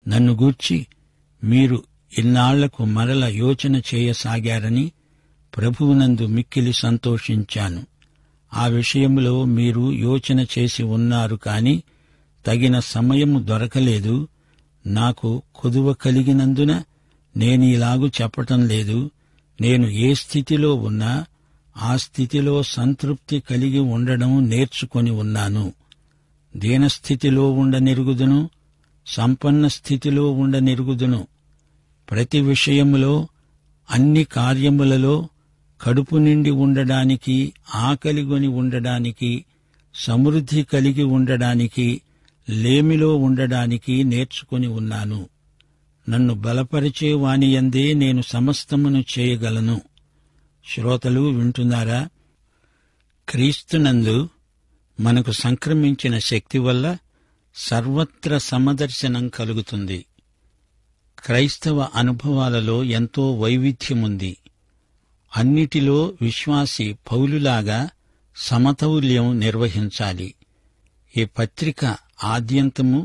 నన్ను గూర్చి మీరు ఇన్నాళ్లకు మరల యోచన చేయసాగారని ప్రభువునందు మిక్కిలి సంతోషించాను. ఆ విషయంలో మీరు యోచన చేసి ఉన్నారు కాని తగిన సమయము దొరకలేదు. నాకు కొదువ కలిగినందున నేనీలాగు చెప్పటం లేదు. నేను ఏ స్థితిలో ఉన్నా ఆ స్థితిలో సంతృప్తి కలిగి ఉండడం నేర్చుకొని ఉన్నాను. దీనస్థితిలో ఉండనెరుగుదును, సంపన్న స్థితిలో ఉండనెరుగుదును. ప్రతి విషయములో, అన్ని కార్యములలో కడుపు నిండి ఉండడానికి, ఆకలిగొని ఉండడానికి, సమృద్ధి కలిగి ఉండడానికి, లేమిలో ఉండడానికి నేర్చుకొని ఉన్నాను. నన్ను బలపరిచే వానియందే నేను సమస్తమును చేయగలను. శ్రోతలు వింటున్నారా? క్రీస్తునందు మనకు సంక్రమించిన శక్తి వల్ల సర్వత్ర సమదర్శనం కలుగుతుంది. క్రైస్తవ అనుభవాలలో ఎంతో వైవిధ్యముంది. అన్నిటిలో విశ్వాసి పౌలులాగా సమతౌల్యం నిర్వహించాలి. ఈ పత్రిక ఆద్యంతము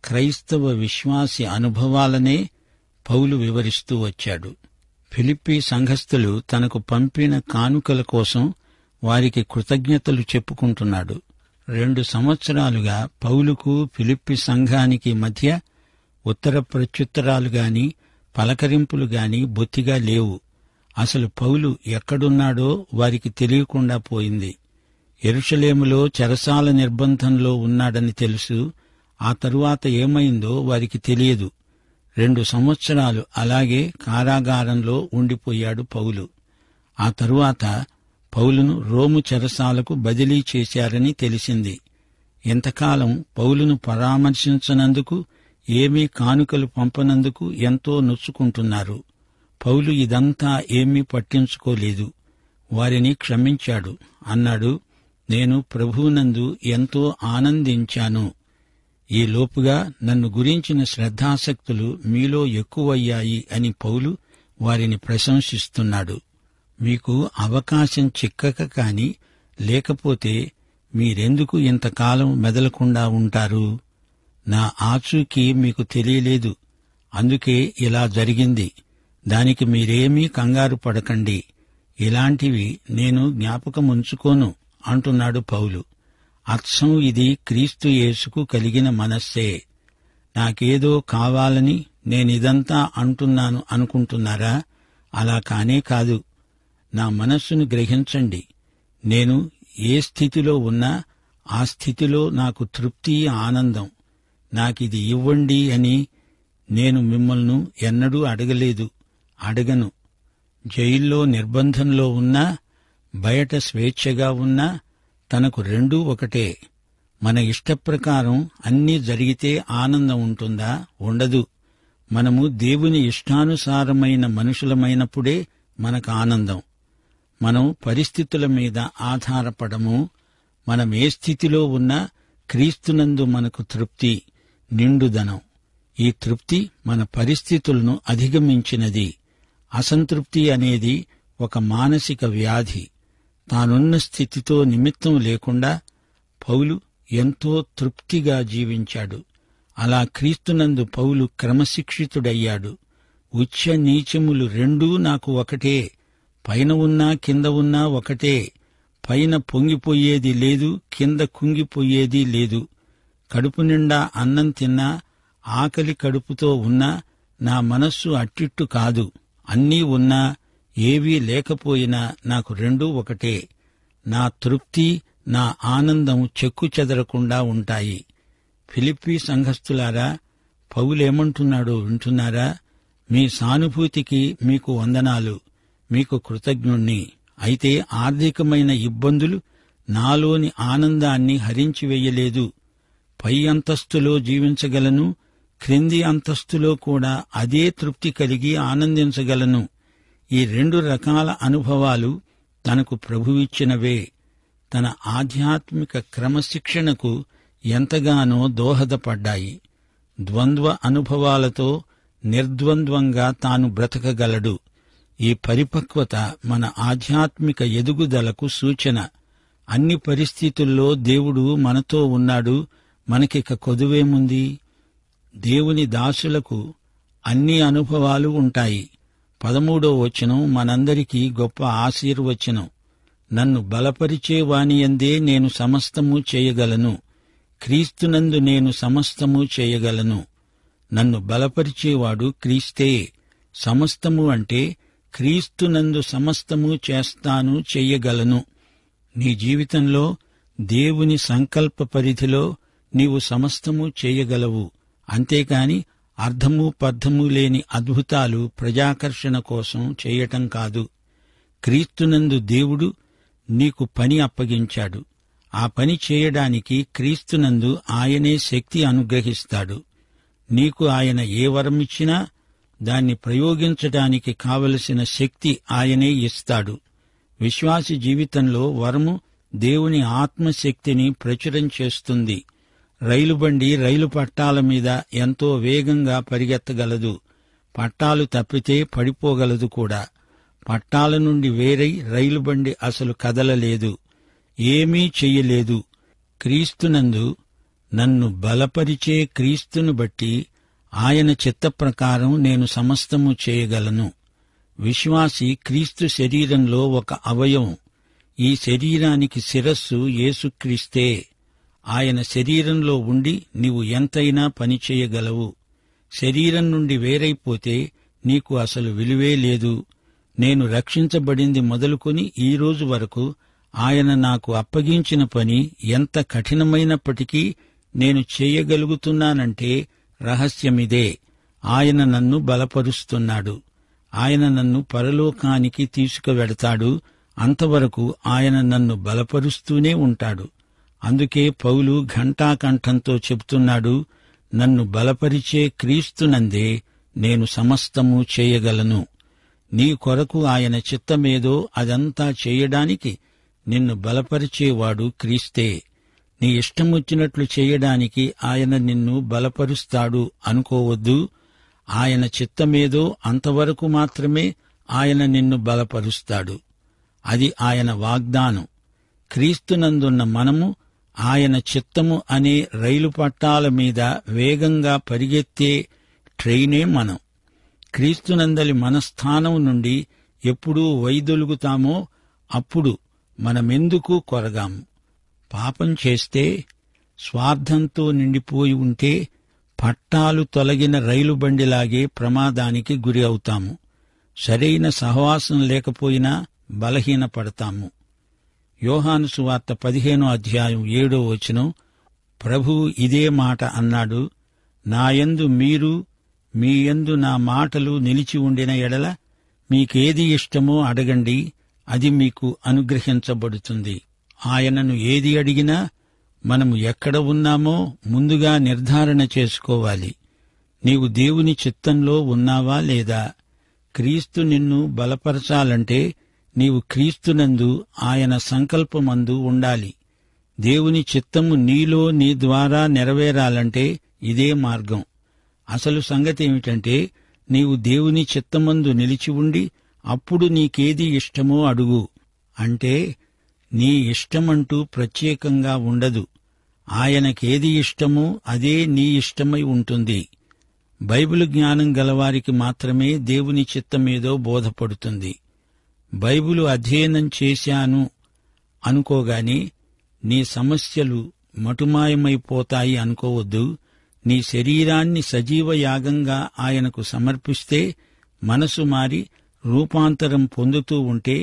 క్రైస్తవ విశ్వాసి అనుభవాలనే పౌలు వివరిస్తూ వచ్చాడు. ఫిలిప్పీ సంఘస్థులు తనకు పంపిన కానుకల కోసం వారికి కృతజ్ఞతలు చెప్పుకుంటున్నాడు. 2 సంవత్సరాలుగా పౌలుకు ఫిలిప్పీ సంఘానికి మధ్య ఉత్తర ప్రత్యుత్తరాలు గాని పలకరింపులు గాని బొత్తిగా లేవు. అసలు పౌలు ఎక్కడున్నాడో వారికి తెలియకుండా పోయింది. యెరూషలేములో చెరసాల నిర్బంధంలో ఉన్నాడని తెలుసు. ఆ తరువాత ఏమైందో వారికి తెలియదు. 2 సంవత్సరాలు అలాగే కారాగారంలో ఉండిపోయాడు పౌలు. ఆ తరువాత పౌలును రోము చెరసాలకు బదిలీ చేశారని తెలిసింది. ఇంతకాలం పౌలును పరామర్శించనందుకు, ఏమీ కానుకలు పంపనందుకు ఎంతో నొచ్చుకుంటున్నారు. పౌలు ఇదంతా ఏమీ పట్టించుకోలేదు. వారిని క్షమించాడు. అన్నాడు, నేను ప్రభువునందు ఎంతో ఆనందించాను. ఈ లోపుగా నన్ను గురించిన శ్రద్ధాసక్తులు మీలో ఎక్కువయ్యాయి అని పౌలు వారిని ప్రశంసిస్తున్నాడు. మీకు అవకాశం చిక్కక కాని లేకపోతే మీరెందుకు ఇంతకాలం మెదలకుండా ఉంటారు? నా ఆచూకీ మీకు తెలియలేదు, అందుకే ఇలా జరిగింది. దానికి మీరేమీ కంగారు పడకండి. ఇలాంటివి నేను జ్ఞాపకముంచుకోను అంటున్నాడు పౌలు. అచ్చం ఇది క్రీస్తు యేసుకు కలిగిన మనస్సే. నాకేదో కావాలని నేనిదంతా అంటున్నాను అనుకుంటున్నారా? అలా కానే కాదు. నా మనస్సును గ్రహించండి. నేను ఏ స్థితిలో ఉన్నా ఆ స్థితిలో నాకు తృప్తి, ఆనందం. నాకిది ఇవ్వండి అని నేను మిమ్మల్ని ఎన్నడూ అడగలేదు, అడగను. జైల్లో నిర్బంధంలో ఉన్నా, బయట స్వేచ్ఛగా ఉన్నా తనకు రెండూ ఒకటే. మన ఇష్టప్రకారం అన్నీ జరిగితే ఆనందం ఉంటుందా? ఉండదు. మనము దేవుని ఇష్టానుసారమైన మనుషులమైనప్పుడే మనకు ఆనందం. మనం పరిస్థితుల మీద ఆధారపడము. మనం ఏ స్థితిలో ఉన్నా క్రీస్తునందు మనకు తృప్తి, నిండుదనం. ఈ తృప్తి మన పరిస్థితులను అధిగమించినది. అసంతృప్తి అనేది ఒక మానసిక వ్యాధి. తానున్న స్థితితో నిమిత్తం లేకుండా పౌలు ఎంతో తృప్తిగా జీవించాడు. అలా క్రీస్తునందు పౌలు క్రమశిక్షితుడయ్యాడు. ఉచ్చ నీచములు రెండూ నాకు ఒకటే. పైన ఉన్నా కింద ఉన్నా ఒకటే. పైన పొంగిపోయేది లేదు, కింద కుంగిపోయేది లేదు. కడుపు నిండా అన్నం తిన్నా, ఆకలి కడుపుతో ఉన్నా నా మనస్సు అట్టిట్టు కాదు. అన్నీ ఉన్నా, ఏవీ లేకపోయినా నాకు రెండూ ఒకటే. నా తృప్తి, నా ఆనందం చెక్కు చెదరకుండా ఉంటాయి. ఫిలిప్పీ సంఘస్థులారా, పౌలేమంటున్నాడో వింటున్నారా? మీ సానుభూతికి మీకు వందనాలు, మీకు కృతజ్ఞుణ్ణి. అయితే ఆర్థికమైన ఇబ్బందులు నాలోని ఆనందాన్ని హరించివేయలేదు. పై అంతస్తులో జీవించగలను, క్రింది అంతస్తులో కూడా అదే తృప్తి కలిగి ఆనందించగలను. ఈ 2 రకాల అనుభవాలు తనకు ప్రభువిచ్చినవే. తన ఆధ్యాత్మిక క్రమశిక్షణకు ఎంతగానో దోహదపడ్డాయి. ద్వంద్వ అనుభవాలతో నిర్ద్వంద్వంగా తాను బ్రతకగలడు. ఈ పరిపక్వత మన ఆధ్యాత్మిక ఎదుగుదలకు సూచన. అన్ని పరిస్థితుల్లో దేవుడు మనతో ఉన్నాడు. మనకిక కొదువేముంది? దేవుని దాసులకు అన్ని అనుభవాలు ఉంటాయి. 13వ వచనం మనందరికీ గొప్ప ఆశీర్వచనం. నన్ను బలపరిచే వానియందే నేను సమస్తము చేయగలను. క్రీస్తునందు నేను సమస్తము చేయగలను. నన్ను బలపరిచేవాడు క్రీస్తే. సమస్తము అంటే క్రీస్తునందు సమస్తము చేస్తాను, చెయ్యగలను. నీ జీవితంలో దేవుని సంకల్ప పరిధిలో నీవు సమస్తము చేయగలవు. అంతేకాని అర్థమూ పర్థమూ లేని అద్భుతాలు ప్రజాకర్షణ కోసం చేయటం కాదు. క్రీస్తునందు దేవుడు నీకు పని అప్పగించాడు. ఆ పని చేయడానికి క్రీస్తునందు ఆయనే శక్తి అనుగ్రహిస్తాడు. నీకు ఆయన ఏ వరమిచ్చినా దాన్ని ప్రయోగించడానికి కావలసిన శక్తి ఆయనే ఇస్తాడు. విశ్వాసి జీవితంలో వరము దేవుని ఆత్మశక్తిని ప్రచురం చేస్తుంది. రైలుబండి రైలు పట్టాల మీద ఎంతో వేగంగా పరిగెత్తగలదు. పట్టాలు తప్పితే పడిపోగలదు కూడా. పట్టాల నుండి వేరై రైలుబండి అసలు కదలలేదు, ఏమీ చెయ్యలేదు. క్రీస్తునందు నన్ను బలపరిచే క్రీస్తును బట్టి ఆయన చిత్త ప్రకారం నేను సమస్తము చేయగలను. విశ్వాసి క్రీస్తు శరీరంలో ఒక అవయవం. ఈ శరీరానికి శిరస్సు యేసుక్రీస్తే. ఆయన శరీరంలో ఉండి నీవు ఎంతైనా పనిచేయగలవు. శరీరం నుండి వేరైపోతే నీకు అసలు విలువే లేదు. నేను రక్షించబడింది మొదలుకొని ఈ రోజు వరకు ఆయన నాకు అప్పగించిన పని ఎంత కఠినమైనప్పటికీ నేను చేయగలుగుతున్నానంటే రహస్యమిదే. ఆయన నన్ను బలపరుస్తున్నాడు. ఆయన నన్ను పరలోకానికి తీసుకువెడతాడు. అంతవరకు ఆయన నన్ను బలపరుస్తూనే ఉంటాడు. అందుకే పౌలు ఘంటాకంఠంతో చెబుతున్నాడు, నన్ను బలపరిచే క్రీస్తునందే నేను సమస్తము చేయగలను. నీ కొరకు ఆయన చిత్తమేదో అదంతా చేయడానికి నిన్ను బలపరిచేవాడు క్రీస్తే. నీ ఇష్టమొచ్చినట్లు చేయడానికి ఆయన నిన్ను బలపరుస్తాడు అనుకోవద్దు. ఆయన చిత్తమేదో అంతవరకు మాత్రమే ఆయన నిన్ను బలపరుస్తాడు. అది ఆయన వాగ్దానం. క్రీస్తునందున్న మనము ఆయన చిత్తము అనే రైలు పట్టాల మీద వేగంగా పరిగెత్తే ట్రైనే మనం. క్రీస్తునందలి మనస్థానం నుండి ఎప్పుడూ వైదొలుగుతామో అప్పుడు మనమెందుకు కొరగాము. పాపం చేస్తే, స్వార్థంతో నిండిపోయి ఉంటే పట్టాలు తొలగిన రైలుబండిలాగే ప్రమాదానికి గురి అవుతాము. సరైన సహవాసం లేకపోయినా బలహీనపడతాము. యోహాను సువార్త 15వ అధ్యాయం 7వ వచనం, ప్రభువు ఇదే మాట అన్నాడు, నాయందు మీరు, మీయందు నా మాటలు నిలిచి ఉండిన ఎడల మీకేది ఇష్టమో అడగండి, అది మీకు అనుగ్రహించబడుతుంది. ఆయనను ఏది అడిగినా మనము ఎక్కడ ఉన్నామో ముందుగా నిర్ధారణ చేసుకోవాలి. నీవు దేవుని చిత్తంలో ఉన్నావా లేదా? క్రీస్తు నిన్ను బలపరచాలంటే నీవు క్రీస్తునందు ఆయన సంకల్పమందు ఉండాలి. దేవుని చిత్తము నీలో నీ ద్వారా నెరవేరాలంటే ఇదే మార్గం. అసలు సంగతేమిటంటే నీవు దేవుని చిత్తమందు నిలిచి ఉండి అప్పుడు నీకేది ఇష్టమో అడుగు. అంటే నీ ఇష్టమంటూ ప్రత్యేకంగా ఉండదు. ఆయనకేది ఇష్టమో అదే నీ ఇష్టమై ఉంటుంది. బైబిలు జ్ఞానం గలవారికి మాత్రమే దేవుని చిత్తమేదో బోధపడుతుంది. బైబిలు అధ్యయనం చేశాను అనుకోగానే నీ సమస్యలు మటుమాయమైపోతాయి అనుకోవద్దు. నీ శరీరాన్ని సజీవ యాగంగా ఆయనకు సమర్పిస్తే, మనసు మారి రూపాంతరం పొందుతూ ఉంటే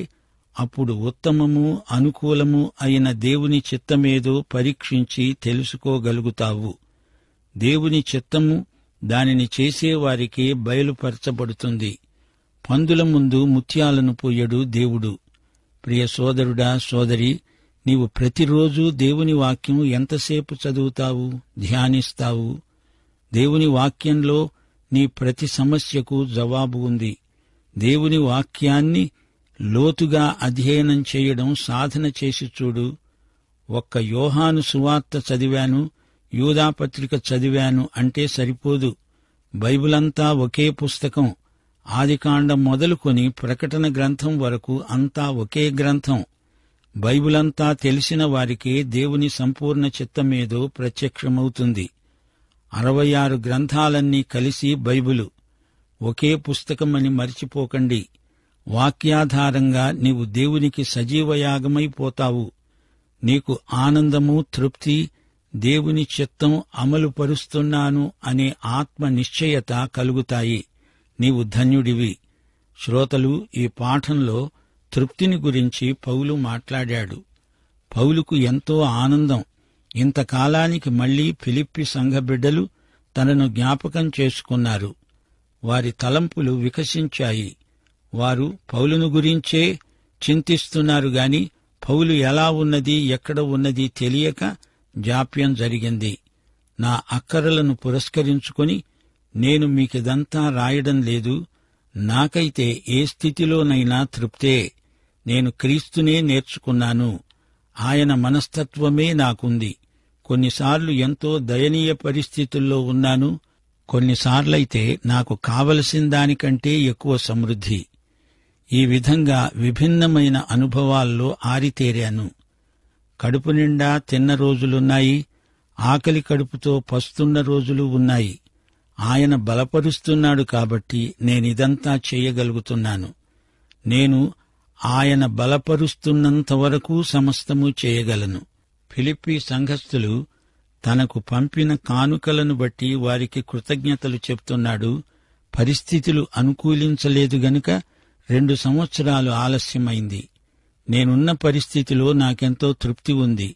అప్పుడు ఉత్తమము, అనుకూలము అయిన దేవుని చిత్తమేదో పరీక్షించి తెలుసుకోగలుగుతావు. దేవుని చిత్తము దానిని చేసేవారికే బయలుపరచబడుతుంది. పందుల ముందు ముత్యాలను పోయడు దేవుడు. ప్రియ సోదరుడా, సోదరి, నీవు ప్రతిరోజు దేవుని వాక్యం ఎంతసేపు చదువుతావు, ధ్యానిస్తావు? దేవుని వాక్యంలో నీ ప్రతి సమస్యకు జవాబు ఉంది. దేవుని వాక్యాన్ని లోతుగా అధ్యయనం చేయడం సాధన చేసి చూడు. ఒక్క యోహాను సువార్త చదివాను, యూదాపత్రిక చదివాను అంటే సరిపోదు. బైబిలంతా ఒకే పుస్తకం. ఆదికాండం మొదలుకొని ప్రకటన గ్రంథం వరకు అంతా ఒకే గ్రంథం. బైబిలంతా తెలిసిన వారికే దేవుని సంపూర్ణ చిత్తమేదో ప్రత్యక్షమవుతుంది. 66 గ్రంథాలన్నీ కలిసి బైబిలు. ఒకే పుస్తకమని మరిచిపోకండి. వాక్యాధారంగా నీవు దేవునికి సజీవయాగమైపోతావు. నీకు ఆనందము, తృప్తి, దేవుని చిత్తం అమలుపరుస్తున్నాను అనే ఆత్మ నిశ్చయత కలుగుతాయి. నీవు ధన్యుడివి. శ్రోతలు, ఈ పాఠంలో తృప్తిని గురించి పౌలు మాట్లాడాడు. పౌలుకు ఎంతో ఆనందం. ఇంతకాలానికి మళ్లీ ఫిలిప్పి సంఘబిడ్డలు తనను జ్ఞాపకం చేసుకున్నారు. వారి తలంపులు వికసించాయి. వారు పౌలును గురించే చింతిస్తున్నారు గాని పౌలు ఎలా ఉన్నది, ఎక్కడ ఉన్నది తెలియక జాప్యం జరిగింది. నా అక్కరలను పురస్కరించుకొని నేను మీకిదంతా రాయడం లేదు. నాకైతే ఏ స్థితిలోనైనా తృప్తే. నేను క్రీస్తునే నేర్చుకున్నాను. ఆయన మనస్తత్వమే నాకుంది. కొన్నిసార్లు ఎంతో దయనీయ పరిస్థితుల్లో ఉన్నాను. కొన్నిసార్లైతే నాకు కావలసిన దానికంటే ఎక్కువ సమృద్ధి. ఈ విధంగా విభిన్నమైన అనుభవాల్లో ఆరితేరాను. కడుపు నిండా తిన్న రోజులున్నాయి. ఆకలి కడుపుతో పస్తున్న రోజులు ఉన్నాయి. ఆయన బలపరుస్తున్నాడు కాబట్టి నేనిదంతా చేయగలుగుతున్నాను. నేను ఆయన బలపరుస్తున్నంత వరకు సమస్తము చేయగలను. ఫిలిప్పీ సంఘస్థులు తనకు పంపిన కానుకలను బట్టి వారికి కృతజ్ఞతలు చెప్తున్నాడు. పరిస్థితులు అనుకూలించలేదు గనుక 2 సంవత్సరాలు ఆలస్యమైంది. నేనున్న పరిస్థితిలో నాకెంతో తృప్తి ఉంది.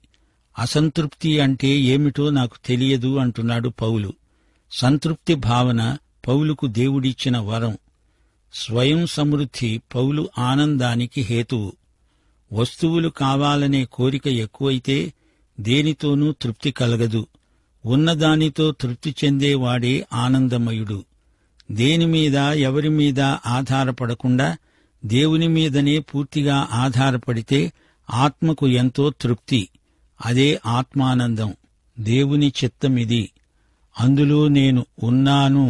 అసంతృప్తి అంటే ఏమిటో నాకు తెలియదు అంటున్నాడు పౌలు. సంతృప్తి భావన పౌలుకు దేవుడిచ్చిన వరం. స్వయం సమృద్ధి పౌలు ఆనందానికి హేతువు. వస్తువులు కావాలనే కోరిక ఎక్కువైతే దేనితోనూ తృప్తి కలగదు. ఉన్నదానితో తృప్తి చెందేవాడే ఆనందమయుడు. దేనిమీద ఎవరిమీద ఆధారపడకుండా దేవుని మీదనే పూర్తిగా ఆధారపడితే ఆత్మకు ఎంతో తృప్తి. అదే ఆత్మానందం. దేవుని చిత్తమిది, అందులో నేను ఉన్నాను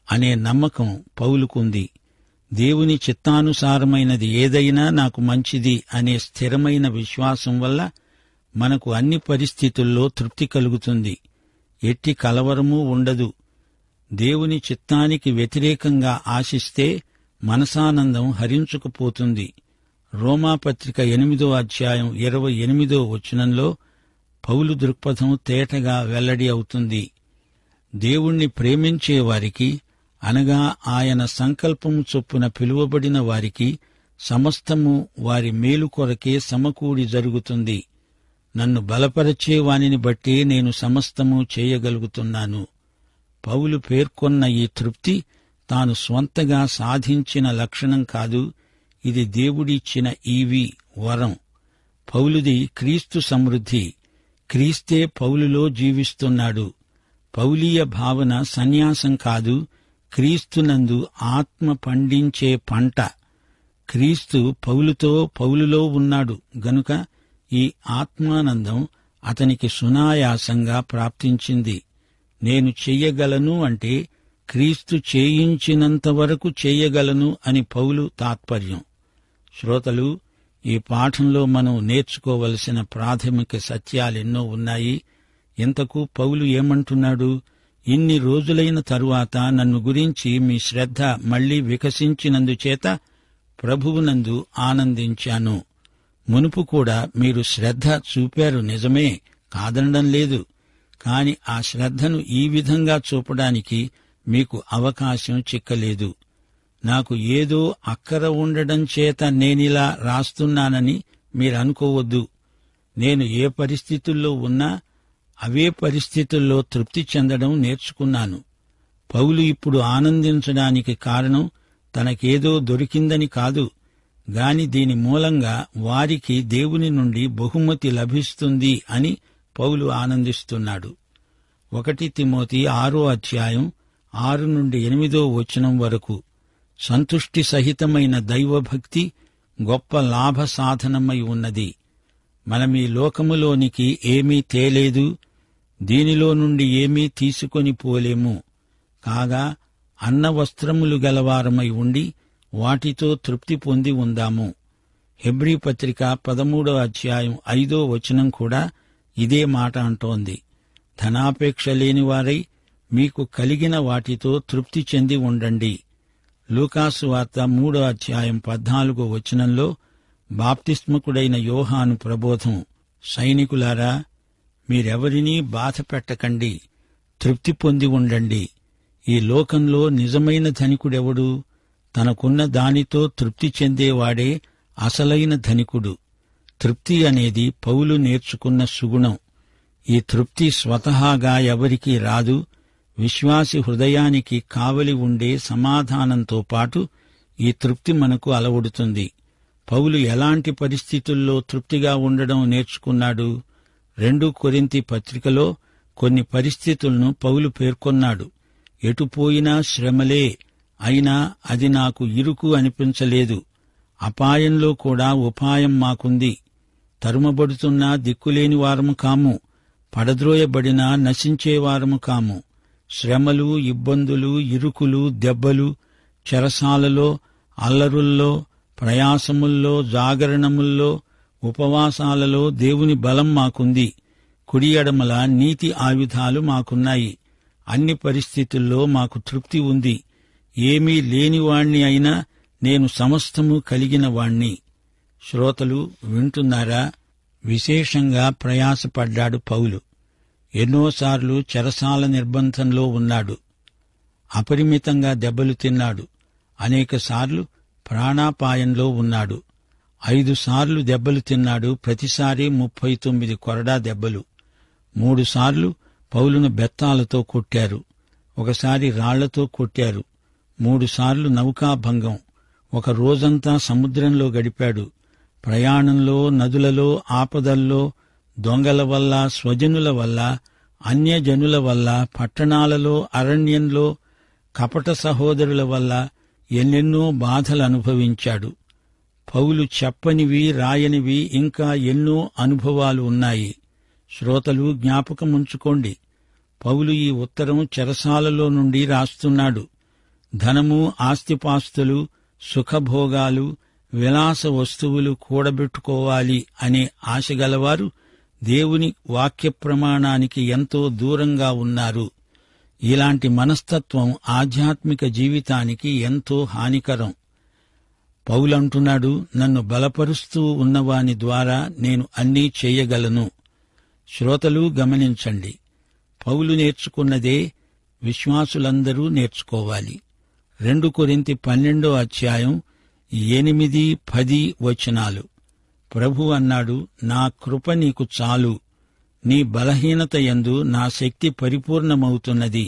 అనే నమ్మకం పౌలుకుంది. దేవుని చిత్తానుసారమైనది ఏదైనా నాకు మంచిది అనే స్థిరమైన విశ్వాసం వల్ల మనకు అన్ని పరిస్థితుల్లో తృప్తి కలుగుతుంది. ఎట్టి కలవరమూ ఉండదు. దేవుని చిత్తానికి వ్యతిరేకంగా ఆశిస్తే మనసానందం హరించుకుపోతుంది. రోమాపత్రిక 8వ అధ్యాయం 28వ వచనంలో పౌలు దృక్పథం తేటగా వెల్లడి అవుతుంది. దేవుణ్ణి ప్రేమించే వారికి, అనగా ఆయన సంకల్పము చొప్పున పిలువబడిన వారికి సమస్తము వారి మేలు కొరకే సమకూడి జరుగుతుంది. నన్ను బలపరచే వానిని బట్టి నేను సమస్తము చేయగలుగుతున్నాను. పౌలు పేర్కొన్న ఈ తృప్తి తాను స్వంతగా సాధించిన లక్షణం కాదు. ఇది దేవుడిచ్చిన ఈవి, వరం. పౌలుది క్రీస్తు సమృద్ధి. క్రీస్తే పౌలులో జీవిస్తున్నాడు. పౌలీయ భావన సన్యాసం కాదు, క్రీస్తునందు ఆత్మ పండించే పంట. క్రీస్తు పౌలులో ఉన్నాడు గనుక ఈ ఆత్మానందం అతనికి సునాయాసంగా ప్రాప్తించింది. నేను చెయ్యగలను అంటే క్రీస్తు చేయించినంతవరకు చెయ్యగలను అని పౌలు తాత్పర్యం. శ్రోతలు, ఈ పాఠంలో మనం నేర్చుకోవలసిన ప్రాథమిక సత్యాలెన్నో ఉన్నాయి. ఇంతకు పౌలు ఏమంటున్నాడు? ఇన్ని రోజులైన తరువాత నన్ను గురించి మీ శ్రద్ధ మళ్లీ వికసించినందుచేత ప్రభువునందు ఆనందించాను. మునుపు కూడా మీరు శ్రద్ధ చూపారు, నిజమే, కాదనడం లేదు. కాని ఆ శ్రద్ధను ఈ విధంగా చూపడానికి మీకు అవకాశం చిక్కలేదు. నాకు ఏదో అక్కర ఉండడం చేత నేనిలా రాస్తున్నానని మీరనుకోవద్దు. నేను ఏ పరిస్థితుల్లో ఉన్నా అవే పరిస్థితుల్లో తృప్తి చెందడం నేర్చుకున్నాను. పౌలు ఇప్పుడు ఆనందించడానికి కారణం తనకేదో దొరికిందని కాదు, గాని దీని మూలంగా వారికి దేవుని నుండి బహుమతి లభిస్తుంది అని పౌలు ఆనందిస్తున్నాడు. 1 తిమోతి 6వ అధ్యాయం 6 నుండి 8వ వచనం వరకు సంతుష్టి సహితమైన దైవభక్తి గొప్ప లాభ సాధనమై ఉన్నది. మనమీ లోకములోనికి ఏమీ తేలేదు, దీనిలో నుండి ఏమీ తీసుకొని పోలేము. కాగా అన్నవస్త్రములు గలవారమై ఉండి వాటితో తృప్తి పొంది ఉందాము. హెబ్రీ పత్రిక 13వ అధ్యాయం 5వ వచనం కూడా ఇదే మాట అంటోంది. ధనాపేక్ష లేనివారై మీకు కలిగిన వాటితో తృప్తి చెంది ఉండండి. లూకాసు వార్త 3:14 బాప్తిస్మకుడైన యోహాను ప్రబోధం, సైనికులారా, మీరెవరినీ బాధ పెట్టకండి, తృప్తి పొంది ఉండండి. ఈ లోకంలో నిజమైన ధనికుడెవడు? తనకున్న దానితో తృప్తి చెందేవాడే అసలైన ధనికుడు. తృప్తి అనేది పౌలు నేర్చుకున్న సుగుణం. ఈ తృప్తి స్వతహాగా ఎవరికీ రాదు. విశ్వాసి హృదయానికి కావలి ఉండే సమాధానంతో పాటు ఈ తృప్తి మనకు అలవడుతుంది. పౌలు ఎలాంటి పరిస్థితుల్లో తృప్తిగా ఉండడం నేర్చుకున్నాడు? 2 కొరింథీ పత్రికలో కొన్ని పరిస్థితులను పౌలు పేర్కొన్నాడు. ఎటుపోయినా శ్రమలే, అయినా అది నాకు ఇరుకు అనిపించలేదు. అపాయంలో కూడా ఉపాయం మాకుంది. తరుమబడుతున్నా దిక్కులేని వారము కాము, పడద్రోయబడినా నశించేవారము కాము. శ్రమలు, ఇబ్బందులు, ఇరుకులు, దెబ్బలు, చెరసాలలో, అల్లరుల్లో, ప్రయాసముల్లో, జాగరణముల్లో, ఉపవాసాలలో దేవుని బలం మాకుంది. కుడి ఎడమల నీతి ఆయుధాలు మాకున్నాయి. అన్ని పరిస్థితుల్లో మాకు తృప్తి ఉంది. ఏమీ లేనివాణ్ణి అయినా నేను సమస్తము కలిగిన వాణ్ణి. శ్రోతలు వింటున్నారా? విశేషంగా ప్రయాసపడ్డాడు పౌలు. ఎన్నోసార్లు చెరసాల నిర్బంధంలో ఉన్నాడు. అపరిమితంగా దెబ్బలు తిన్నాడు. అనేకసార్లు ప్రాణాపాయంలో ఉన్నాడు. 5 సార్లు దెబ్బలు తిన్నాడు. ప్రతిసారి 39 కొరడా దెబ్బలు. 3 సార్లు పౌలును బెత్తాలతో కొట్టారు. ఒకసారి రాళ్లతో కొట్టారు. 3 సార్లు నౌకాభంగం. ఒక రోజంతా సముద్రంలో గడిపాడు. ప్రయాణంలో, నదులలో, ఆపదల్లో, దొంగల వల్ల, స్వజనుల వల్ల, అన్యజనుల వల్ల, పట్టణాలలో, అరణ్యంలో, కపట సహోదరుల వల్ల ఎన్నెన్నో బాధలు అనుభవించాడు. పౌలు చెప్పనివి, రాయనివి ఇంకా ఎన్నో అనుభవాలు ఉన్నాయి. శ్రోతలు జ్ఞాపకముంచుకోండి. పౌలు ఈ ఉత్తరం చెరసాలలో నుండి రాస్తున్నాడు. ధనము, ఆస్తిపాస్తులు, సుఖభోగాలు, విలాస వస్తువులు కూడబెట్టుకోవాలి అనే ఆశగలవారు దేవుని వాక్య ప్రమాణానికి ఎంతో దూరంగా ఉన్నారు. ఇలాంటి మనస్తత్వం ఆధ్యాత్మిక జీవితానికి ఎంతో హానికరం. పౌలంటున్నాడు, నన్ను బలపరుస్తూ ఉన్నవాని ద్వారా నేను అన్నీ చేయగలను. శ్రోతలు గమనించండి. పౌలు నేర్చుకున్నదే విశ్వాసులందరూ నేర్చుకోవాలి. 2 కొరింథీ 12:8-10 ప్రభు అన్నాడు, నా కృప నీకు చాలు, నీ బలహీనత యందు నా శక్తి పరిపూర్ణమవుతున్నది.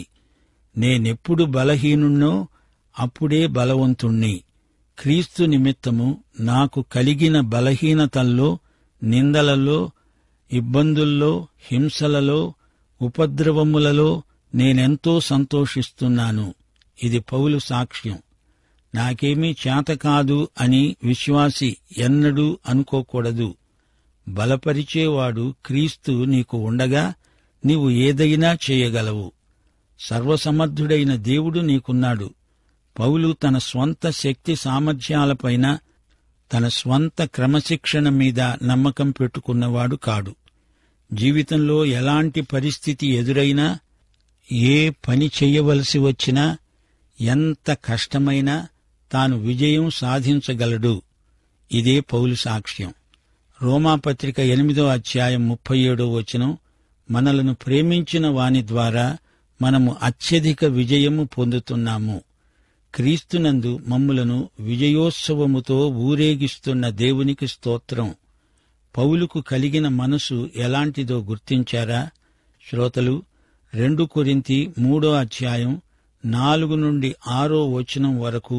నేనెప్పుడు బలహీనుణ్ణో అప్పుడే బలవంతుణ్ణి. క్రీస్తు నిమిత్తము నాకు కలిగిన బలహీనతల్లో, నిందలలో, ఇబ్బందుల్లో, హింసలలో, ఉపద్రవములలో నేనెంతో సంతోషిస్తున్నాను. ఇది పౌలు సాక్ష్యం. నాకేమీ చేతకాదు అని విశ్వాసి ఎన్నడూ అనుకోకూడదు. బలపరిచేవాడు క్రీస్తు నీకు ఉండగా నీవు ఏదైనా చేయగలవు. సర్వసమర్థుడైన దేవుడు నీకున్నాడు. పౌలు తన స్వంత శక్తి సామర్థ్యాలపైన, తన స్వంత క్రమశిక్షణ మీద నమ్మకం పెట్టుకున్నవాడు కాడు. జీవితంలో ఎలాంటి పరిస్థితి ఎదురైనా, ఏ పని చెయ్యవలసి వచ్చినా, ఎంత కష్టమైనా తాను విజయం సాధించగలడు. ఇదే పౌలు సాక్ష్యం. రోమాపత్రిక 8:37 మనలను ప్రేమించిన వాని ద్వారా మనము అత్యధిక విజయము పొందుతున్నాము. క్రీస్తునందు మమ్ములను విజయోత్సవముతో ఊరేగిస్తున్న దేవునికి స్తోత్రం. పౌలుకు కలిగిన మనసు ఎలాంటిదో గుర్తించారా? శ్రోతలు, 2 కొరింథీ 3:4-6 వరకు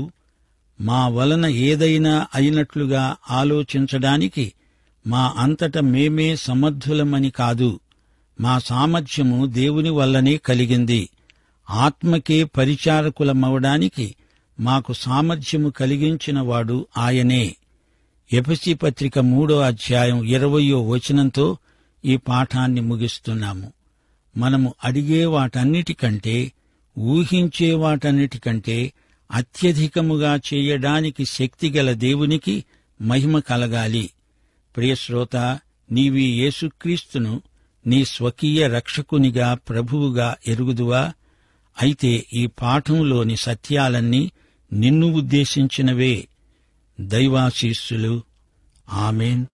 మా వలన ఏదైనా అయినట్లుగా ఆలోచించడానికి మా అంతట మేమే సమర్థులమని కాదు, మా సామర్థ్యము దేవుని వల్లనే కలిగింది. ఆత్మకే పరిచారకులమవడానికి మాకు సామర్థ్యము కలిగించినవాడు ఆయనే. ఎఫెసీ పత్రిక 3:20 ఈ పాఠాన్ని ముగిస్తున్నాము. మనము అడిగే వాటన్నిటికంటే, ఊహించే వాటన్నిటికంటే అత్యధికముగా చేయడానికి శక్తిగల దేవునికి మహిమ కలగాలి. ప్రియశ్రోత, నీవీ యేసుక్రీస్తును నీ స్వకీయ రక్షకునిగా, ప్రభువుగా ఎరుగుదువా? అయితే ఈ పాఠంలోని సత్యాలన్నీ నిన్ను ఉద్దేశించినవే. దైవాశీస్సులు. ఆమేన్.